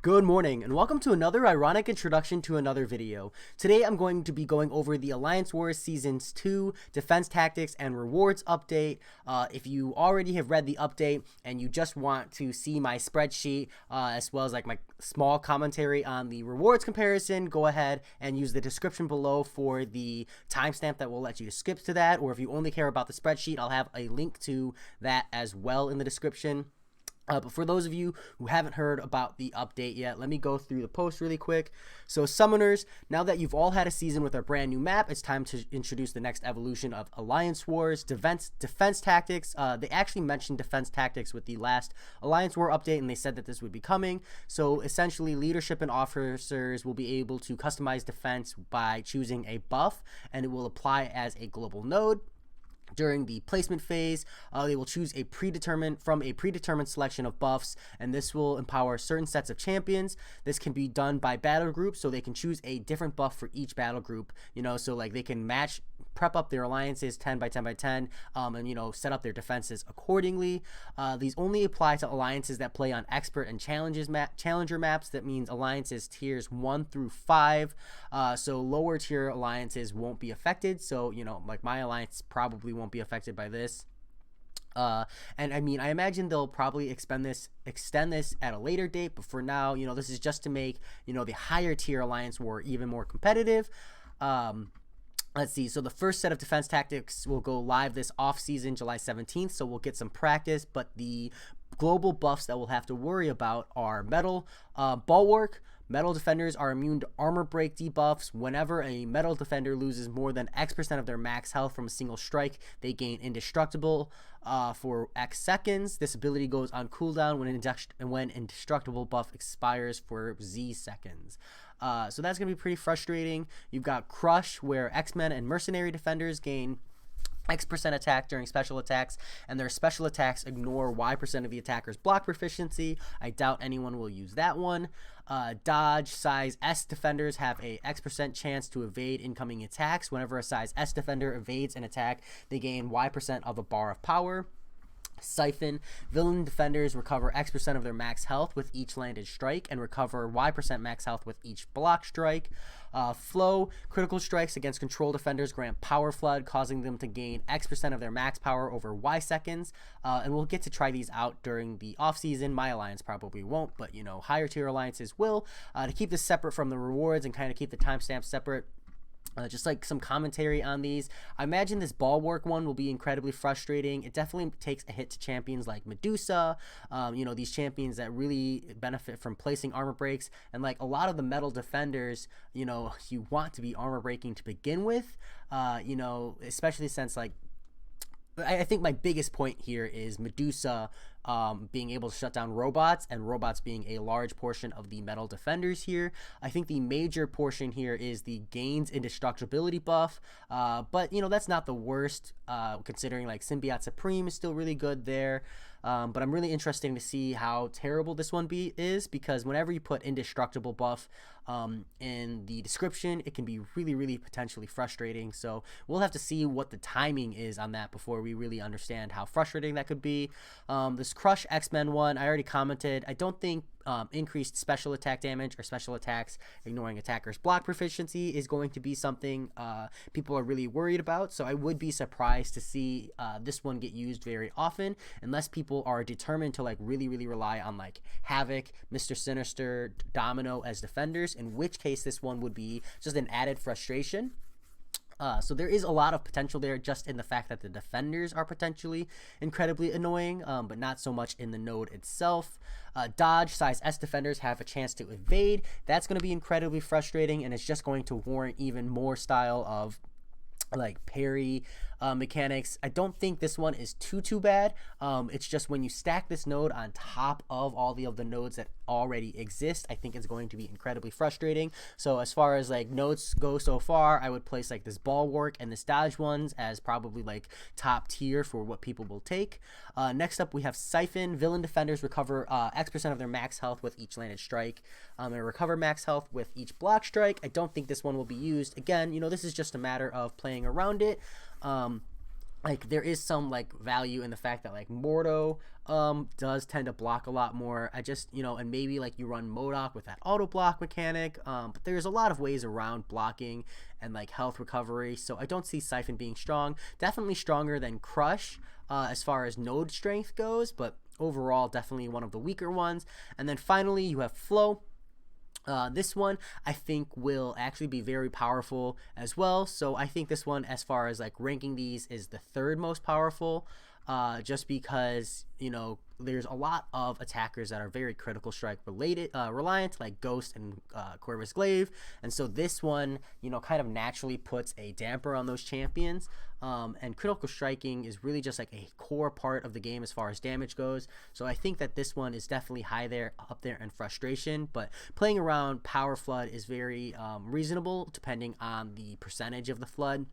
Good morning, and welcome to another ironic introduction to another video. Today I'm going to be going over the Alliance Wars Seasons 2 Defense Tactics and Rewards update. If you already have read the update and you just want to see my spreadsheet as well as like my small commentary on the rewards comparison, go ahead and use the description below for the timestamp that will let you skip to that. Or if you only care about the spreadsheet, I'll have a link to that as well in the description. But for those of you who haven't heard about the update yet, let me go through the post really quick. So Summoners, now that you've all had a season with our brand new map, it's time to introduce the next evolution of Alliance Wars, Defense Tactics. They actually mentioned Defense Tactics with the last Alliance War update, and they said that this would be coming. So essentially, leadership and officers will be able to customize defense by choosing a buff, and it will apply as a global node. During the placement phase, they will choose from a predetermined selection of buffs, and this will empower certain sets of champions. This can be done by battle group, so they can choose a different buff for each battle group, so like they can prep up their alliances 10 by 10 by 10 and set up their defenses accordingly. These only apply to alliances that play on expert and challenger maps. That means alliances tiers 1 through 5, so lower tier alliances won't be affected. So like my alliance probably won't be affected by this. And I mean, I imagine they'll probably extend this at a later date, but for now, this is just to make the higher tier Alliance War even more competitive. Let's see. So the first set of defense tactics will go live this off season, July 17th. So we'll get some practice, but the global buffs that we'll have to worry about are metal, bulwark. Metal defenders are immune to armor break debuffs. Whenever a metal defender loses more than X% of their max health from a single strike, they gain indestructible for X seconds. This ability goes on cooldown when indestructible buff expires for Z seconds. So that's going to be pretty frustrating. You've got Crush, where X-Men and mercenary defenders gain X% attack during special attacks, and their special attacks ignore Y% of the attacker's block proficiency. I doubt anyone will use that one. Dodge size S defenders have a X% chance to evade incoming attacks. Whenever a size S defender evades an attack, they gain Y% of a bar of power. Siphon, villain defenders recover X% of their max health with each landed strike and recover Y% max health with each block strike. Flow, critical strikes against control defenders grant power flood, causing them to gain X% of their max power over Y seconds. And we'll get to try these out during the off season. My alliance probably won't, but higher tier alliances will. To keep this separate from the rewards and kind of keep the timestamps separate, just like some commentary on these, I imagine this bulwark one will be incredibly frustrating. It definitely takes a hit to champions like Medusa, these champions that really benefit from placing armor breaks, and like a lot of the metal defenders, you want to be armor breaking to begin with, especially since like I think my biggest point here is Medusa being able to shut down robots, and robots being a large portion of the metal defenders here. I think the major portion here is the gains indestructibility buff, but that's not the worst, considering like Symbiote Supreme is still really good there. But I'm really interested to see how terrible this one is, because whenever you put indestructible buff in the description, it can be really, really potentially frustrating. So we'll have to see what the timing is on that before we really understand how frustrating that could be. This Crush X-Men one, I already commented. I don't think increased special attack damage or special attacks ignoring attackers' block proficiency is going to be something people are really worried about. So I would be surprised to see this one get used very often, unless people are determined to like really, really rely on like Havoc, Mr. Sinister, Domino as defenders, in which case this one would be just an added frustration. So there is a lot of potential there, just in the fact that the defenders are potentially incredibly annoying, but not so much in the node itself. Dodge size S defenders have a chance to evade. That's going to be incredibly frustrating, and it's just going to warrant even more style of like parry mechanics. I don't think this one is too bad. It's just when you stack this node on top of all the other nodes that already exist, I think it's going to be incredibly frustrating. So as far as like nodes go so far, I would place like this bulwark and this dodge ones as probably like top tier for what people will take. Next up we have Siphon. Villain defenders recover X% of their max health with each landed strike, and recover max health with each block strike. I don't think this one will be used. Again, this is just a matter of playing around it. like there is some like value in the fact that like Mordo does tend to block a lot more. I just, and maybe like you run Modok with that auto block mechanic, but there's a lot of ways around blocking and like health recovery, so I don't see Siphon being strong. Definitely stronger than Crush as far as node strength goes, but overall definitely one of the weaker ones. And then finally you have Flow. This one I think will actually be very powerful as well. So I think this one, as far as like ranking these, is the third most powerful, just because there's a lot of attackers that are very critical strike related reliant, like Ghost and Corvus Glaive, and so this one kind of naturally puts a damper on those champions. And critical striking is really just like a core part of the game as far as damage goes, so I think that this one is definitely up there in frustration. But playing around Power Flood is very reasonable depending on the percentage of the flood.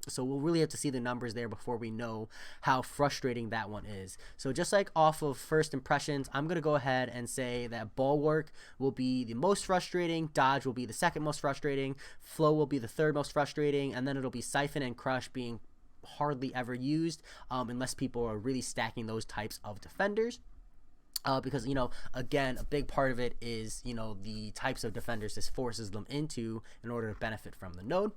So we'll really have to see the numbers there before we know how frustrating that one is. So just like off of first impressions, I'm going to go ahead and say that Bulwark will be the most frustrating, Dodge will be the second most frustrating, Flow will be the third most frustrating, and then it'll be Siphon and Crush being hardly ever used unless people are really stacking those types of defenders. Because again, a big part of it is the types of defenders this forces them into in order to benefit from the node.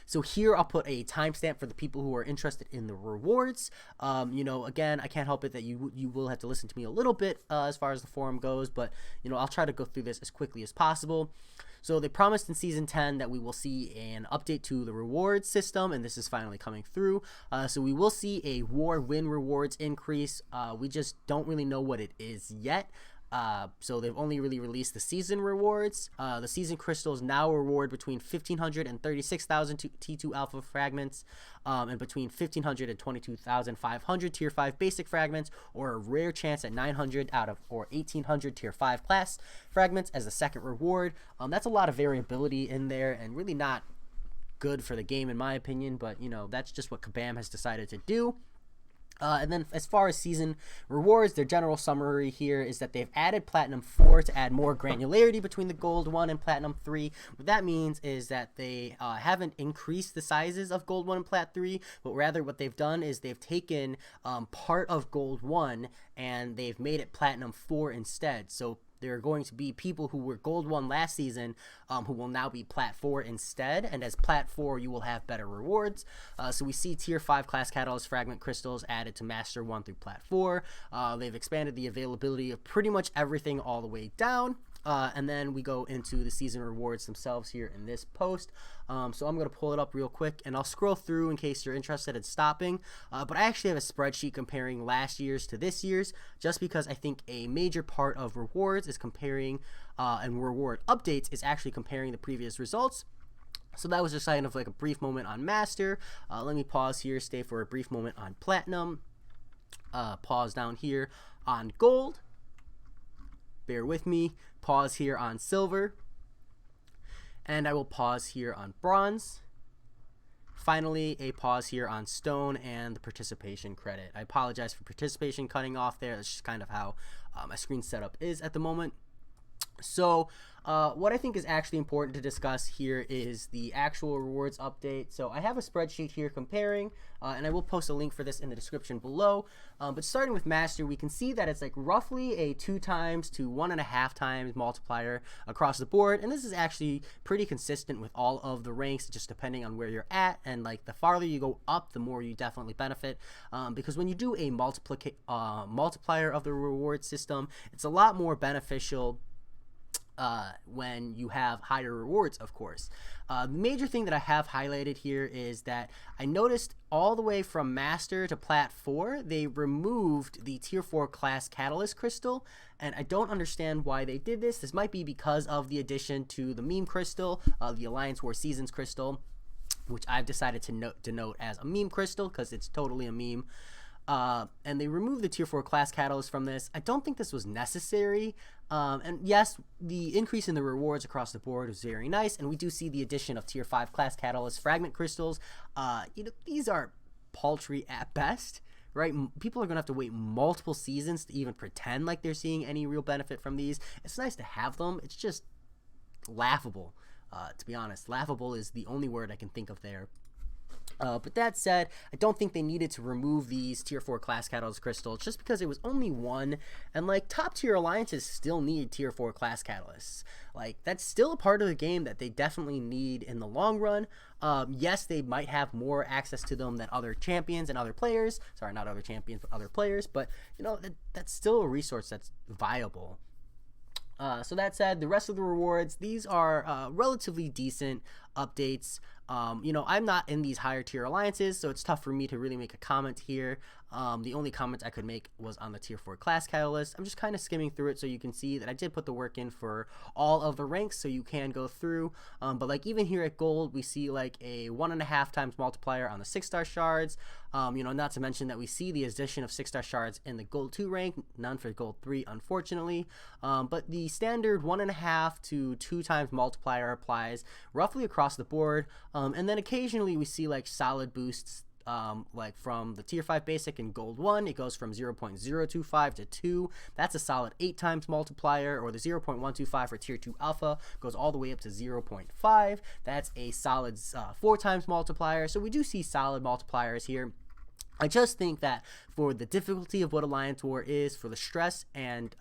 So here I'll put a timestamp for the people who are interested in the rewards. Again, I can't help it that you will have to listen to me a little bit as far as the forum goes, but I'll try to go through this as quickly as possible. So they promised in Season 10 that we will see an update to the reward system, and this is finally coming through. So we will see a war win rewards increase. We just don't really know what it is yet. So they've only really released the season rewards. The season crystals now reward between 1,500 and 36,000 T2 alpha fragments, and between 1,500 and 22,500 tier 5 basic fragments, or a rare chance at 900 or 1,800 tier 5 class fragments as the second reward. That's a lot of variability in there and really not good for the game in my opinion, but that's just what Kabam has decided to do. And then as far as season rewards, their general summary here is that they've added Platinum 4 to add more granularity between the Gold 1 and Platinum 3. What that means is that they haven't increased the sizes of Gold 1 and Plat 3, but rather what they've done is they've taken part of Gold 1 and they've made it Platinum 4 instead. So there are going to be people who were Gold 1 last season who will now be Plat 4 instead, and as Plat 4 you will have better rewards. So we see Tier 5 Class Catalyst Fragment Crystals added to Master 1 through Plat 4. They've expanded the availability of pretty much everything all the way down. And then we go into the season rewards themselves here in this post. So I'm going to pull it up real quick and I'll scroll through in case you're interested in stopping. But I actually have a spreadsheet comparing last year's to this year's, just because I think a major part of rewards is comparing and reward updates is actually comparing the previous results. So that was just kind of like a brief moment on Master. Let me pause here, stay for a brief moment on Platinum. Pause down here on Gold. Bear with me. Pause here on Silver. And I will pause here on Bronze. Finally, a pause here on Stone and the participation credit. I apologize for participation cutting off there. That's just kind of how my screen setup is at the moment. So what I think is actually important to discuss here is the actual rewards update. So I have a spreadsheet here comparing, and I will post a link for this in the description below. But starting with Master, we can see that it's like roughly a 2 times to 1.5 times multiplier across the board. And this is actually pretty consistent with all of the ranks, just depending on where you're at. And like the farther you go up, the more you definitely benefit. Because when you do a multiplier of the reward system, it's a lot more beneficial when you have higher rewards, of course. The major thing that I have highlighted here is that I noticed all the way from Master to Plat 4, they removed the Tier 4 Class Catalyst Crystal, and I don't understand why they did this. This might be because of the addition to the Meme Crystal, the Alliance War Seasons Crystal, which I've decided to denote as a meme crystal because it's totally a meme. And they removed the Tier 4 Class Catalyst from this. I don't think this was necessary. And yes, the increase in the rewards across the board was very nice, and we do see the addition of Tier 5 Class Catalyst Fragment Crystals. These are paltry at best, right? People are going to have to wait multiple seasons to even pretend like they're seeing any real benefit from these. It's nice to have them. It's just laughable, to be honest. Laughable is the only word I can think of there. But that said, I don't think they needed to remove these tier 4 class catalyst crystals just because it was only one, and like top tier alliances still need tier 4 class catalysts. Like that's still a part of the game that they definitely need in the long run. Yes, they might have more access to them than other champions and other players. Sorry, not other champions, but other players. But you know that's still a resource that's viable. So that said, the rest of the rewards, these are relatively decent updates. You know, I'm not in these higher tier alliances, so it's tough for me to really make a comment here. The only comment I could make was on the tier 4 class catalyst. I'm just kind of skimming through it so you can see that I did put the work in for all of the ranks, so you can go through. But like even here at gold, we see like a 1.5 times multiplier on the 6-star shards. You know, not to mention that we see the addition of 6-star shards in the gold 2 rank, none for gold 3, unfortunately. But the standard 1.5 to 2 times multiplier applies roughly across the board. And then occasionally we see like solid boosts. Like from the tier 5 basic in gold 1, it goes from 0.025 to 2. That's a solid 8 times multiplier. Or the 0.125 for tier 2 alpha goes all the way up to 0.5. That's a solid 4 times multiplier. So we do see solid multipliers here. I just think that for the difficulty of what Alliance War is, for the stress and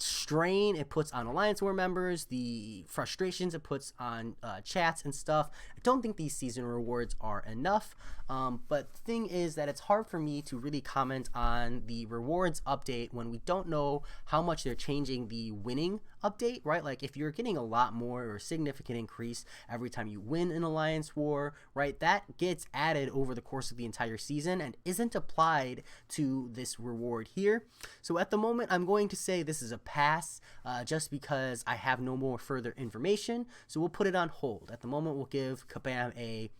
strain it puts on Alliance War members, the frustrations it puts on chats and stuff, I don't think these season rewards are enough. But the thing is that it's hard for me to really comment on the rewards update when we don't know how much they're changing the winning update, right? Like if you're getting a lot more or a significant increase every time you win an Alliance War, right, that gets added over the course of the entire season and isn't applied to this reward here. So at the moment, I'm going to say this is a pass, just because I have no more further information. So we'll put it on hold. At the moment, we'll give Kabam a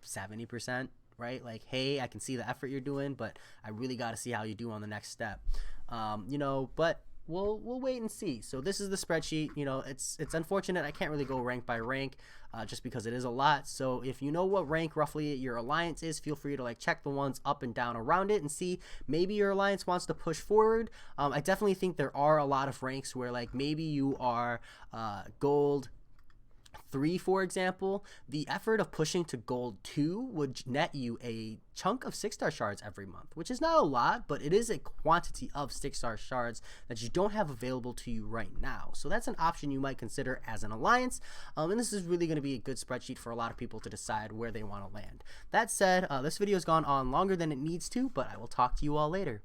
70%, right? Like, hey, I can see the effort you're doing, but I really got to see how you do on the next step. You know, but we'll wait and see. So this is the spreadsheet. You know, it's unfortunate I can't really go rank by rank, just because it is a lot. So if you know what rank roughly your alliance is, feel free to like check the ones up and down around it and see maybe your alliance wants to push forward. I definitely think there are a lot of ranks where like maybe you are gold 3, for example. The effort of pushing to gold 2 would net you a chunk of 6-star shards every month, which is not a lot, but it is a quantity of 6-star shards that you don't have available to you right now. So that's an option you might consider as an alliance, and this is really going to be a good spreadsheet for a lot of people to decide where they want to land. That said, this video has gone on longer than it needs to, but I will talk to you all later.